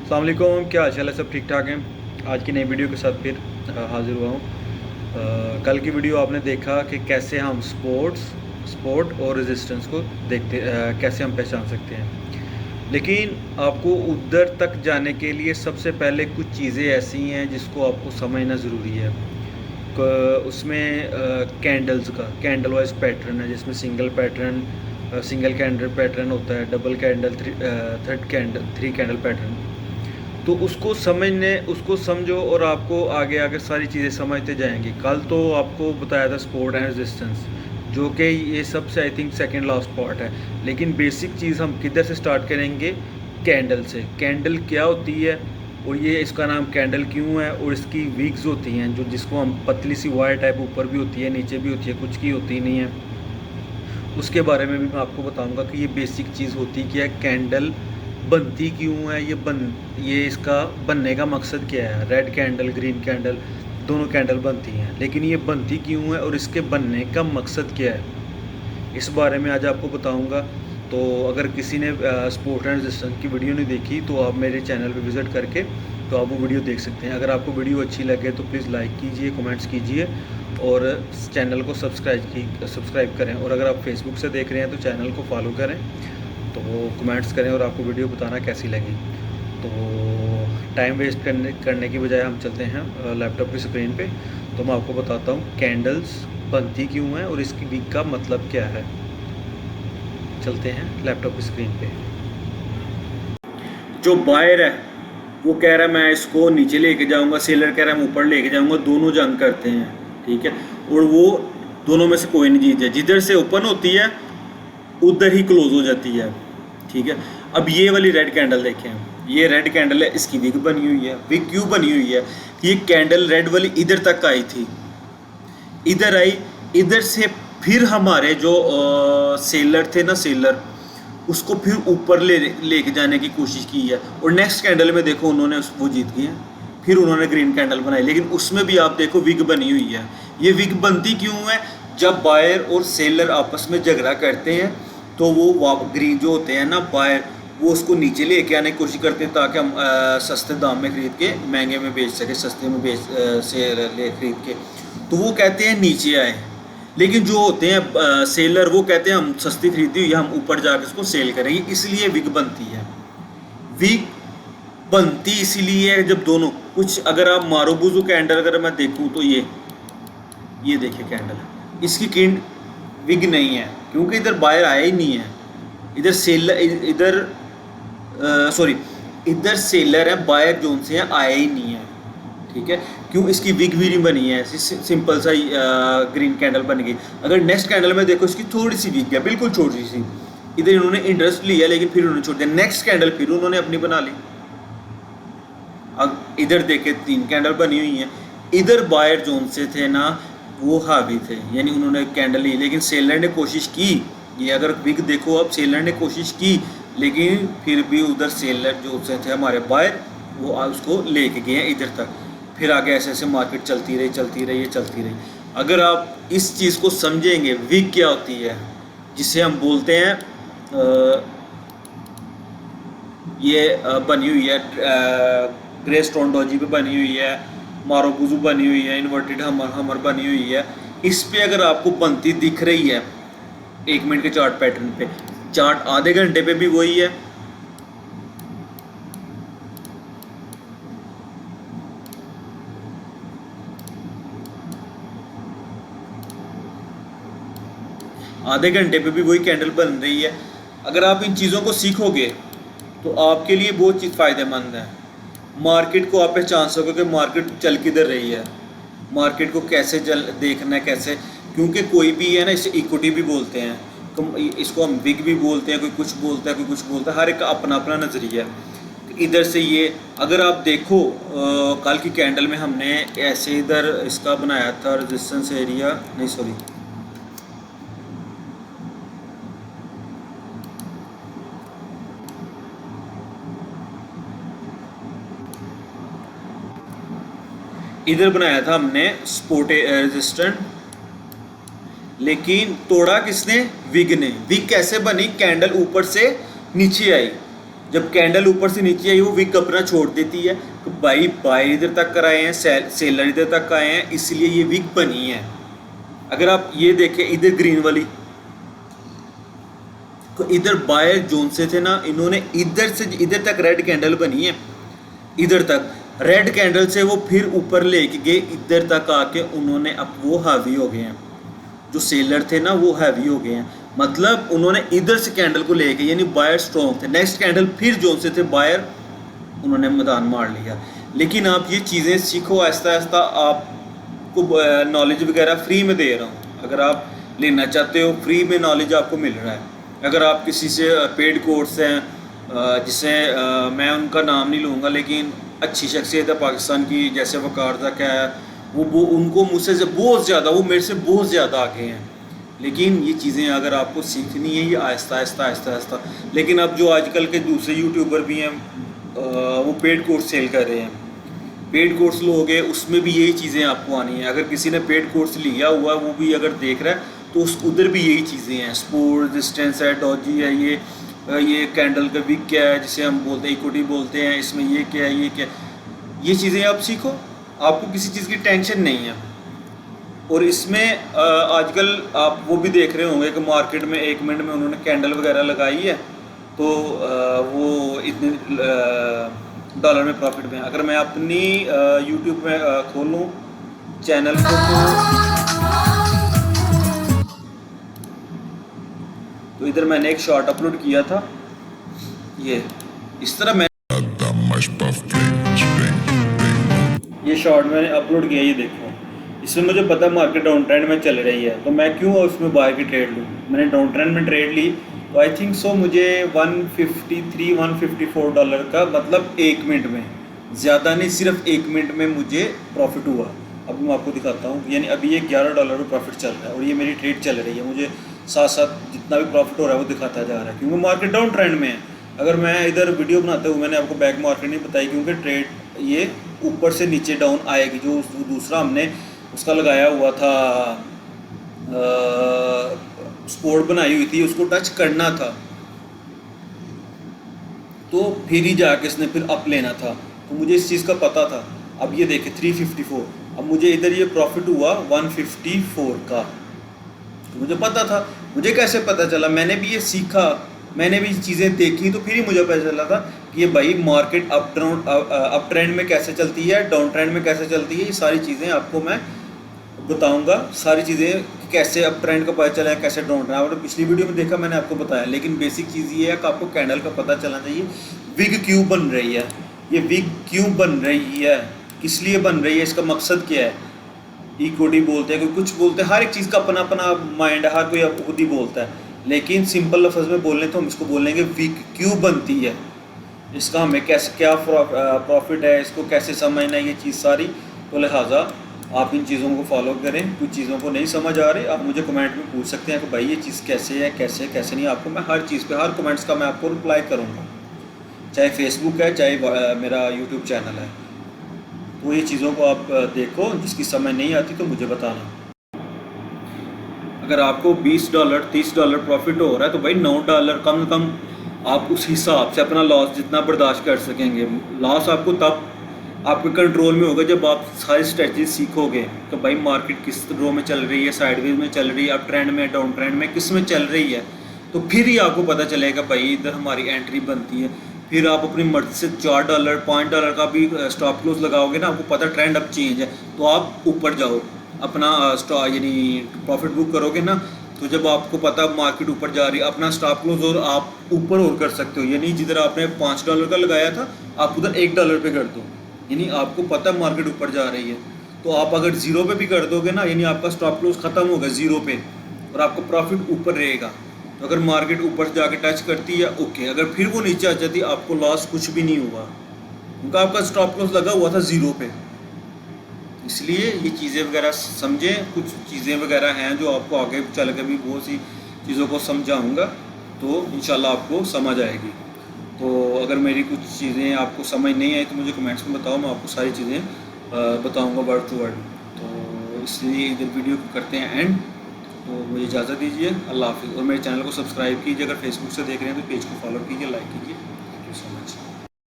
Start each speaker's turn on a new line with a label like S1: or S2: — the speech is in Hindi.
S1: अस्सलाम वालेकुम, क्या हाल चाल है? सब ठीक ठाक हैं। आज की नई वीडियो के साथ फिर हाज़िर हुआ हूँ। कल की वीडियो आपने देखा कि कैसे हम स्पोर्ट और रेजिस्टेंस को कैसे हम पहचान सकते हैं। लेकिन आपको उधर तक जाने के लिए सबसे पहले कुछ चीज़ें ऐसी हैं जिसको आपको समझना ज़रूरी है। उसमें कैंडल वाइज पैटर्न है, जिसमें सिंगल कैंडल पैटर्न होता है, double candle, three candle pattern. तो उसको समझो और आपको आगे आगे सारी चीज़ें समझते जाएंगे। कल तो आपको बताया था स्पोर्ट एंड रेजिस्टेंस, जो कि ये सबसे I think second last part है। लेकिन बेसिक चीज़ हम किधर से स्टार्ट करेंगे? कैंडल से। कैंडल क्या होती है और ये इसका नाम कैंडल क्यों है, और इसकी वीक्स होती हैं जो जिसको हम पतली सी वायर टाइप ऊपर भी होती है नीचे भी होती है, कुछ की होती नहीं है। उसके बारे में भी मैं आपको बताऊंगा कि ये बेसिक चीज़ होती क्या है, कैंडल बनती क्यों है, ये इसका बनने का मकसद क्या है। रेड कैंडल, ग्रीन कैंडल, दोनों कैंडल बनती हैं, लेकिन ये बनती क्यों है और इसके बनने का मकसद क्या है, इस बारे में आज आपको बताऊंगा। तो अगर किसी ने स्पोर्ट एंड रेजिस्टेंस की वीडियो नहीं देखी तो आप मेरे चैनल पे विज़िट करके तो आप वो वीडियो देख सकते हैं। अगर आपको वीडियो अच्छी लगे तो प्लीज़ लाइक कीजिए, कमेंट्स कीजिए और चैनल को सब्सक्राइब करें। और अगर आप फेसबुक से देख रहे हैं तो चैनल को फॉलो करें, तो कमेंट्स करें और आपको वीडियो बताना कैसी लगी। तो टाइम वेस्ट करने की बजाय हम चलते हैं लैपटॉप की स्क्रीन पे। तो मैं आपको बताता हूँ कैंडल्स बनती क्यों है और इसकी वीक का मतलब क्या है। चलते हैं लैपटॉप की स्क्रीन पे। जो बायर है वो कह रहा है मैं इसको नीचे लेके जाऊंगा, सेलर कह रहा है मैं ऊपर लेके जाऊंगा, दोनों जंग करते हैं, ठीक है। और वो दोनों में से कोई नहीं जीत जाए, जिधर से ओपन होती है उधर ही क्लोज हो जाती है, ठीक है। अब ये वाली रेड कैंडल देखें, ये रेड कैंडल है, इसकी विग बनी हुई है। विग क्यों बनी हुई है? ये कैंडल रेड वाली इधर तक आई थी, इधर आई, इधर से फिर हमारे जो सेलर थे ना, सेलर उसको फिर ऊपर लेके जाने की कोशिश की है। और नेक्स्ट कैंडल में देखो उन्होंने वो जीत गए हैं। फिर उन्होंने ग्रीन कैंडल बनाई, लेकिन उसमें भी आप देखो विग बनी हुई है। ये विग बनती क्यों है? जब बायर और सेलर आपस में झगड़ा करते हैं तो वो ग्रीन जो होते हैं ना बायर, वो उसको नीचे लेके आने की कोशिश करते हैं ताकि हम सस्ते दाम में खरीद के महंगे में बेच सके, सस्ते में से ले खरीद के। तो वो कहते हैं नीचे आए, लेकिन जो होते हैं सेलर वो कहते हैं हम सस्ती खरीदी हुई, हम ऊपर जाकर इसको सेल करेंगे। इसलिए विग बनती है। विग बनती इसीलिए है जब दोनों कुछ, अगर आप मारुबुजू कैंडल अगर मैं देखूं तो ये देखिए कैंडल, इसकी किंड विग नहीं है क्योंकि इधर बायर आया ही नहीं है। इधर सेलर, इधर सेलर है, बायर जोन से है, आया ही नहीं है, ठीक है। क्यों? इसकी विग भी नहीं बनी है, सिंपल सा ग्रीन कैंडल बन गई। अगर नेक्स्ट कैंडल में देखो इसकी थोड़ी सी विग है, बिल्कुल छोटी सी। इधर इन्होंने इंटरेस्ट लिया लेकिन फिर उन्होंने छोड़ दिया। नेक्स्ट कैंडल फिर उन्होंने अपनी बना ली। अब इधर देखे 3 कैंडल बनी हुई हैं। इधर बायर जोन से थे ना, वो हावी थे, यानी उन्होंने कैंडल ली, लेकिन सेलर ने कोशिश की। ये अगर विग देखो, अब सेलर ने कोशिश की लेकिन फिर भी उधर सेलर जो से थे हमारे बायर, वो उसको लेके गए हैं इधर तक। फिर आगे ऐसे ऐसे मार्केट चलती रही। अगर आप इस चीज़ को समझेंगे, विग क्या होती है, जिसे हम बोलते हैं बनी हुई है ग्रे स्टोन डोजी पे बनी हुई है, मारुबुजू बनी हुई है, इन्वर्टेड हमर बनी हुई है। इस पे अगर आपको बनती दिख रही है 1 मिनट के चार्ट पैटर्न पे, चार्ट आधे घंटे पे भी वही है। आधे घंटे पे भी वही कैंडल बन रही है। अगर आप इन चीज़ों को सीखोगे तो आपके लिए बहुत चीज़ फ़ायदेमंद है। मार्केट को आप पहचान सकोगे, मार्केट चल किधर रही है, मार्केट को कैसे देखना है, कैसे, क्योंकि कोई भी है ना, इसे इक्विटी भी बोलते हैं, इसको हम विग भी बोलते हैं, कोई कुछ बोलता है, कोई कुछ बोलता है, हर एक का अपना अपना नज़रिया है। इधर से ये अगर आप देखो कल की कैंडल में हमने ऐसे इधर इसका बनाया था रेजिस्टेंस एरिया, नहीं सॉरी, इधर बनाया था हमने सपोर्ट रेजिस्टेंट, लेकिन तोड़ा किसने? विग ने। विग कैसे बनी? कैंडल ऊपर से नीचे आई,
S2: जब कैंडल ऊपर से नीचे आई वो विक अपना छोड़ देती है तो भाई बायर इधर तक कर आए हैं, सेलर इधर तक आए हैं, इसलिए ये विक बनी है। अगर आप ये देखें इधर ग्रीन वाली, तो इधर बायर जोन से थे ना, इन्होंने इधर से इधर तक रेड कैंडल बनी है, इधर तक रेड कैंडल से वो फिर ऊपर लेके गए, इधर तक आके उन्होंने अब वो हैवी हो गए हैं, जो सेलर थे ना वो हैवी हो गए हैं। मतलब उन्होंने इधर से कैंडल को लेके, यानी बायर स्ट्रॉन्ग थे, नेक्स्ट कैंडल फिर जोन से थे बायर, उन्होंने मैदान मार लिया। लेकिन आप ये चीज़ें सीखो आहिस्ता आहिस्ता, आपको नॉलेज वगैरह फ्री में दे रहा हूँ, अगर आप लेना चाहते हो फ्री में नॉलेज आपको मिल रहा है। अगर आप किसी से पेड कोर्स हैं, जिसे मैं उनका नाम नहीं लूँगा, लेकिन अच्छी शख्सियत है पाकिस्तान की, जैसे वकार तक है, वो उनको मुझसे बहुत ज़्यादा, वो मेरे से बहुत ज़्यादा आगे हैं। लेकिन ये चीज़ें अगर आपको सीखनी है, ये आहिस्ता आहिस्ता आहिस्ता आहिस्ता। लेकिन अब जो आजकल के दूसरे यूट्यूबर भी हैं, वो पेड कोर्स सेल कर रहे हैं, पेड कोर्स लोगे उसमें भी यही चीज़ें आपको आनी है। अगर किसी ने पेड कोर्स लिया हुआ है वो भी अगर देख रहा है तो उस उधर भी यही चीज़ें हैं, स्पोर्ट रेजिस्टेंस है, डॉजी है, ये कैंडल का विक क्या है जिसे हम बोलते हैं, इक्विटी बोलते हैं, इसमें ये क्या है, ये क्या, ये चीज़ें आप सीखो, आपको किसी चीज़ की टेंशन नहीं है। और इसमें आजकल आप वो भी देख रहे होंगे कि मार्केट में 1 मिनट में उन्होंने कैंडल वगैरह लगाई है, तो वो इतने डॉलर में प्रॉफिट में। अगर मैं अपनी यूट्यूब में खोलूँ चैनल को, तो इधर मैंने एक शॉर्ट अपलोड किया था, ये इस तरह मैं ये शॉर्ट मैंने अपलोड किया, ये देखो, इसमें मुझे पता मार्केट डाउन ट्रेंड में चल रही है, तो मैं क्यों उसमें बाय की ट्रेड लूँ। मैंने डाउन ट्रेंड में ट्रेड ली, तो आई थिंक सो मुझे 154 डॉलर का, मतलब 1 मिनट में, ज़्यादा नहीं, सिर्फ 1 मिनट में मुझे प्रॉफिट हुआ। अब मैं आपको दिखाता हूँ, यानी अभी ये $11 में प्रॉफिट चल रहा है और ये मेरी ट्रेड चल रही है, मुझे साथ साथ जितना भी प्रॉफिट हो रहा है वो दिखाता जा रहा है, क्योंकि मार्केट डाउन ट्रेंड में है। अगर मैं इधर वीडियो बनाते हुए मैंने आपको बैक मार्केट नहीं बताई, क्योंकि ट्रेड ये ऊपर से नीचे डाउन आएगी। जो दूसरा हमने उसका लगाया हुआ था, स्पोर्ट बनाई हुई थी, उसको टच करना था तो फिर ही जाके इसने फिर अप लेना था, तो मुझे इस चीज़ का पता था। अब ये देखे 354, अब मुझे इधर ये प्रॉफिट हुआ 154 का, तो मुझे पता था। मुझे कैसे पता चला, मैंने भी ये सीखा, मैंने भी चीज़ें देखी, तो फिर ही मुझे पता चला था कि ये भाई मार्केट अप ट्रेंड में कैसे चलती है, डाउन ट्रेंड में कैसे चलती है। ये सारी चीज़ें आपको मैं बताऊंगा, सारी चीज़ें कैसे अप ट्रेंड का पता चला है, कैसे डाउन ट्रेंड। आपने पिछली वीडियो में देखा, मैंने आपको बताया। लेकिन बेसिक चीज़ ये है कि आपको कैंडल का पता चलना चाहिए, विग क्यों बन रही है, ये विग क्यों बन रही है, किस लिए बन रही है, इसका मकसद क्या है। इक्विटी बोलते हैं, कोई कुछ बोलते हैं, हर एक चीज़ का अपना अपना माइंड है, हर कोई खुद ही बोलता है। लेकिन सिंपल लफ्ज़ में बोलने तो हम इसको बोलेंगे विग क्यों बनती है, इसका हमें कैसे क्या प्रॉफिट है, इसको कैसे समझना है, ये चीज़ सारी। तो लिहाजा आप इन चीज़ों को फॉलो करें। कुछ चीज़ों को नहीं समझ आ रहे, आप मुझे कमेंट में पूछ सकते हैं कि भाई ये चीज़ कैसे है, कैसे कैसे नहीं। आपको मैं हर चीज़ पे, हर कमेंट्स का मैं आपको रिप्लाई करूँगा, चाहे फेसबुक है, चाहे मेरा यूट्यूब चैनल है। तो ये चीज़ों को आप देखो, जिसकी समझ नहीं आती तो मुझे बताना। अगर आपको $20 $30 प्रॉफिट हो रहा है, तो भाई $9 कम से कम आप उस हिसाब से अपना लॉस जितना बर्दाश्त कर सकेंगे। लॉस आपको तब आपके कंट्रोल में होगा जब आप सारी स्ट्रेटजी सीखोगे तो भाई मार्केट किस रो में चल रही है, साइडवेज में चल रही है, अप ट्रेंड में, डाउन ट्रेंड में, किस में चल रही है। तो फिर ही आपको पता चलेगा भाई इधर हमारी एंट्री बनती है। फिर आप अपनी मर्जी से $4 $5 का भी स्टॉप क्लोज लगाओगे ना, आपको पता ट्रेंड अब चेंज है, तो आप ऊपर जाओ, अपना यानी प्रॉफिट बुक करोगे ना। तो जब आपको पता मार्केट ऊपर जा रही है, अपना स्टॉप क्लोज और आप ऊपर और कर सकते हो। यानी जिधर आपने $5 का लगाया था, आप उधर $1 पे कर दो, यानी आपको पता मार्केट ऊपर जा रही है। तो आप अगर 0 पे भी कर दोगे ना, यानी आपका स्टॉप क्लोज ख़त्म होगा 0 पे और आपका प्रॉफिट ऊपर रहेगा। तो अगर मार्केट ऊपर जाके टच करती है, ओके, अगर फिर वो नीचे आ जाती, आपको लॉस कुछ भी नहीं हुआ, क्योंकि आपका स्टॉप क्लोज लगा हुआ था 0 पे। इसलिए ये चीज़ें वगैरह समझें। कुछ चीज़ें वगैरह हैं जो आपको आगे चल के भी बहुत सी चीज़ों को समझाऊँगा, तो इंशाल्लाह आपको समझ आएगी। तो अगर मेरी कुछ चीज़ें आपको समझ नहीं आई तो मुझे कमेंट्स में बताओ, मैं आपको सारी चीज़ें बताऊंगा वर्ड टू वर्ड। तो इसलिए इधर वीडियो को करते हैं एंड। तो मुझे इजाज़त दीजिए, अल्लाह हाफिज़। और मेरे चैनल को सब्सक्राइब कीजिए, अगर फेसबुक से देख रहे हैं तो पेज को फॉलो कीजिए, लाइक कीजिए। You so much.